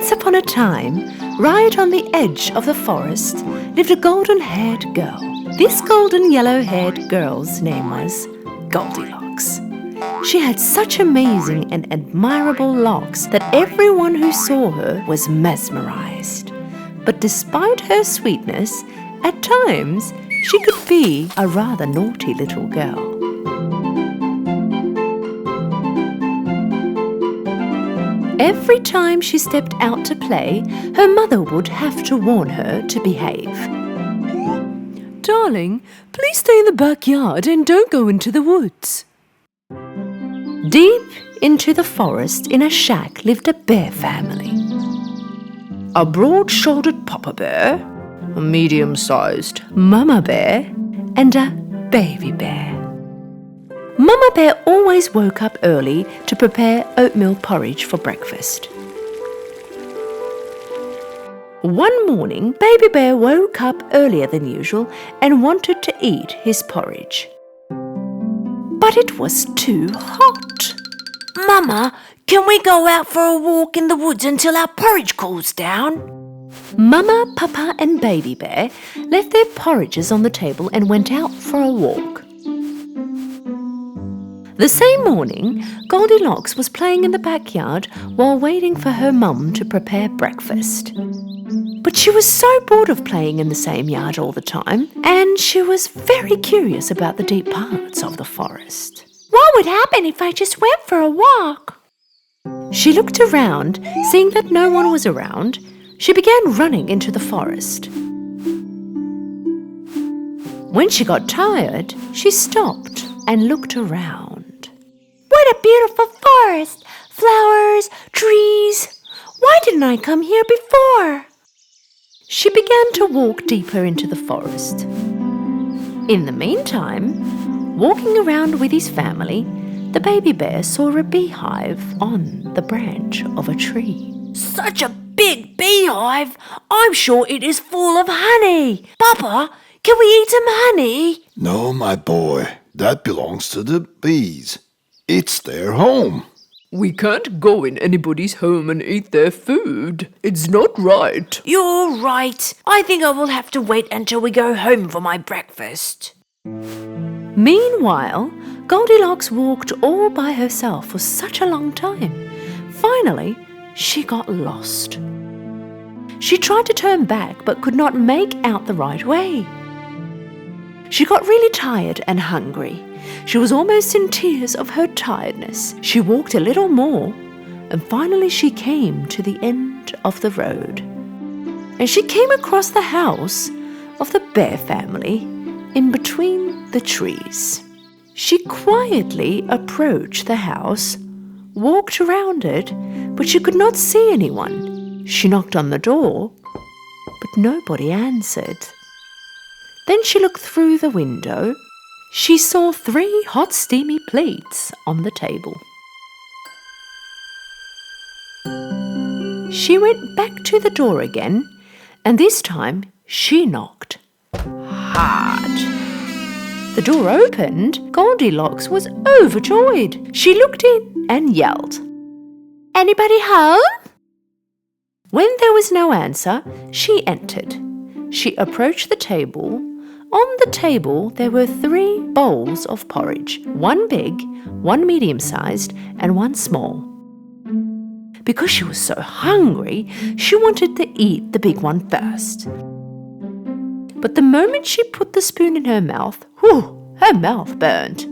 Once upon a time, right on the edge of the forest, lived a golden-haired girl. This golden yellow-haired girl's name was Goldilocks. She had such amazing and admirable locks that everyone who saw her was mesmerized. But despite her sweetness, at times she could be a rather naughty little girl. Every time she stepped out to play, her mother would have to warn her to behave. "Darling, please stay in the backyard and don't go into the woods." Deep into the forest in a shack lived a bear family. A broad-shouldered papa bear, a medium-sized mama bear, and a baby bear. Mama Bear always woke up early to prepare oatmeal porridge for breakfast. One morning, Baby Bear woke up earlier than usual and wanted to eat his porridge. But it was too hot. "Mama, can we go out for a walk in the woods until our porridge cools down?" Mama, Papa and Baby Bear left their porridges on the table and went out for a walk. The same morning, Goldilocks was playing in the backyard while waiting for her mum to prepare breakfast. But she was so bored of playing in the same yard all the time, and she was very curious about the deep parts of the forest. What would happen if I just went for a walk? She looked around, seeing that no one was around. She began running into the forest. When she got tired, she stopped and looked around. What a beautiful forest! Flowers, trees. Why didn't I come here before? She began to walk deeper into the forest. In the meantime, walking around with his family, the baby bear saw a beehive on the branch of a tree. Such a big beehive! I'm sure it is full of honey. Papa, can we eat some honey? No, my boy, that belongs to the bees. It's their home. We can't go in anybody's home and eat their food. It's not right. You're right. I think I will have to wait until we go home for my breakfast. Meanwhile, Goldilocks walked all by herself for such a long time. Finally, she got lost. She tried to turn back but could not make out the right way. She got really tired and hungry. She was almost in tears of her tiredness. She walked a little more, and finally she came to the end of the road. And she came across the house of the bear family in between the trees. She quietly approached the house, walked around it, but she could not see anyone. She knocked on the door, but nobody answered. Then she looked through the window. She saw 3 hot steamy plates on the table. She went back to the door again, and this time she knocked hard. The door opened. Goldilocks was overjoyed. She looked in and yelled, "Anybody home?" When there was no answer, she entered. She approached the table. On the table, there were 3 bowls of porridge, 1 big, 1 medium-sized, and 1 small. Because she was so hungry, she wanted to eat the big one first. But the moment she put the spoon in her mouth, her mouth burned,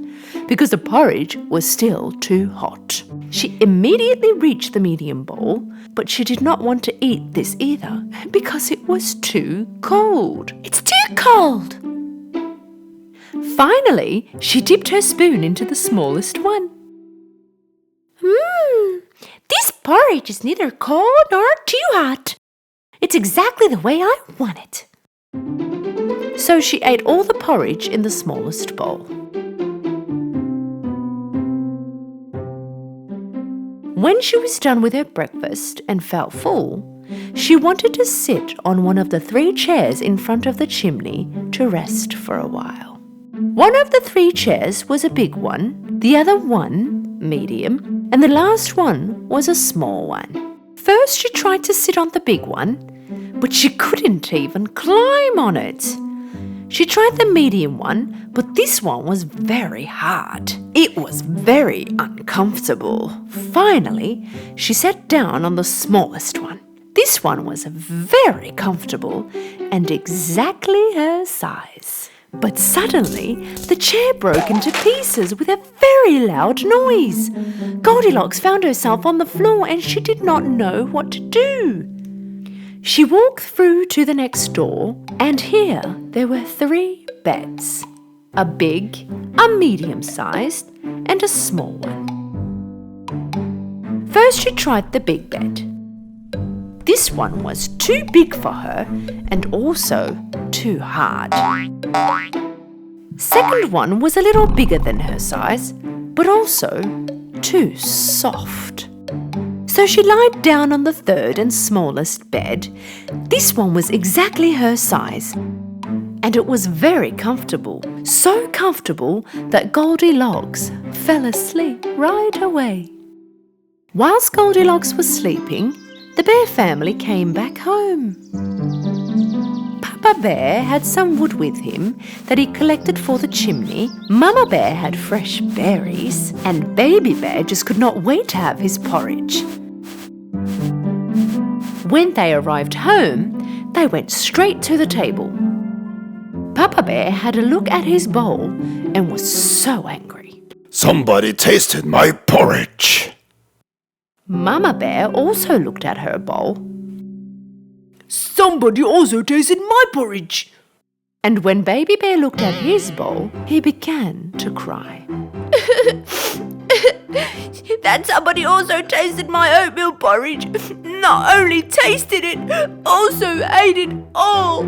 because the porridge was still too hot. She immediately reached the medium bowl, but she did not want to eat this either, because it was too cold. It's too cold! Finally, she dipped her spoon into the smallest one. This porridge is neither cold nor too hot. It's exactly the way I want it. So she ate all the porridge in the smallest bowl. When she was done with her breakfast and felt full, she wanted to sit on one of the 3 chairs in front of the chimney to rest for a while. One of the 3 chairs was a big one, the other one medium, and the last one was a small one. First she tried to sit on the big one, but she couldn't even climb on it. She tried the medium one, but this one was very hard. It was very uncomfortable. Finally, she sat down on the smallest one. This one was very comfortable and exactly her size. But suddenly, the chair broke into pieces with a very loud noise. Goldilocks found herself on the floor and she did not know what to do. She walked through to the next door, and here there were 3 beds. A big, a medium-sized, and a small one. First she tried the big bed. This one was too big for her and also too hard. Second one was a little bigger than her size, but also too soft. So she lied down on the third and smallest bed. This one was exactly her size, and it was very comfortable. So comfortable that Goldilocks fell asleep right away. Whilst Goldilocks was sleeping, the bear family came back home. Papa Bear had some wood with him that he collected for the chimney. Mama Bear had fresh berries, and Baby Bear just could not wait to have his porridge. When they arrived home, they went straight to the table. Papa Bear had a look at his bowl and was so angry. Somebody tasted my porridge. Mama Bear also looked at her bowl. Somebody also tasted my porridge. And when Baby Bear looked at his bowl, he began to cry. That somebody also tasted my oatmeal porridge. Not only tasted it, also ate it all.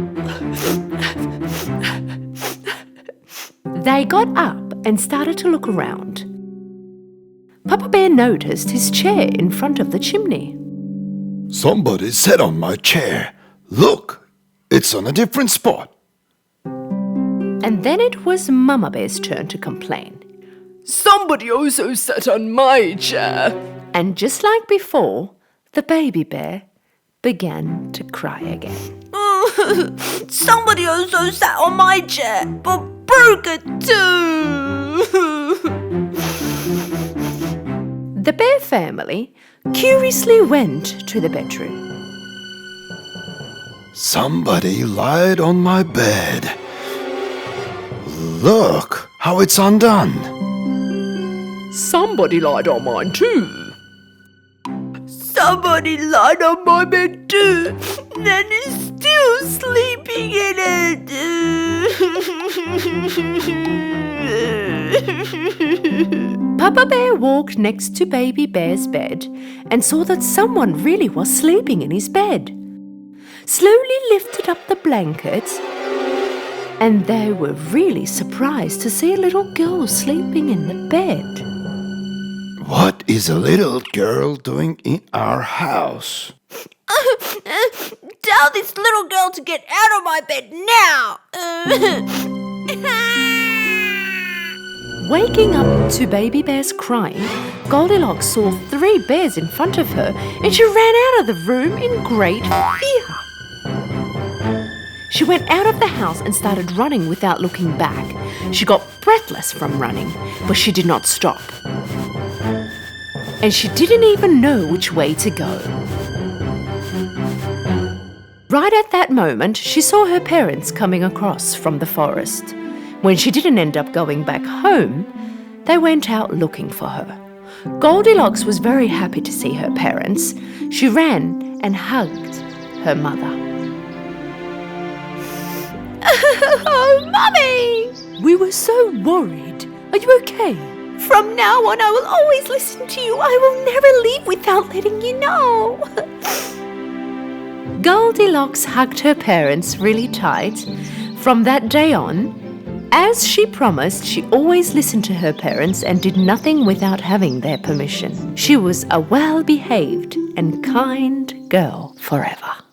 They got up and started to look around. Papa Bear noticed his chair in front of the chimney. Somebody sat on my chair. Look, it's on a different spot. And then it was Mama Bear's turn to complain. Somebody also sat on my chair. And just like before, the Baby Bear began to cry again. Somebody also sat on my chair, but broke it too. The bear family curiously went to the bedroom. Somebody lied on my bed. Look how it's undone. Somebody lied on mine too. Somebody lied on my bed too, and is still sleeping in it. Papa Bear walked next to Baby Bear's bed and saw that someone really was sleeping in his bed. Slowly lifted up the blankets, and they were really surprised to see a little girl sleeping in the bed. What is a little girl doing in our house? Tell this little girl to get out of my bed now. Waking up to Baby Bear's crying, Goldilocks saw 3 bears in front of her and she ran out of the room in great fear. She went out of the house and started running without looking back. She got breathless from running, but she did not stop. And she didn't even know which way to go. Right at that moment, she saw her parents coming across from the forest. When she didn't end up going back home, they went out looking for her. Goldilocks was very happy to see her parents. She ran and hugged her mother. Oh, Mummy! We were so worried. Are you okay? From now on, I will always listen to you. I will never leave without letting you know. Goldilocks hugged her parents really tight. From that day on, as she promised, she always listened to her parents and did nothing without having their permission. She was a well-behaved and kind girl forever.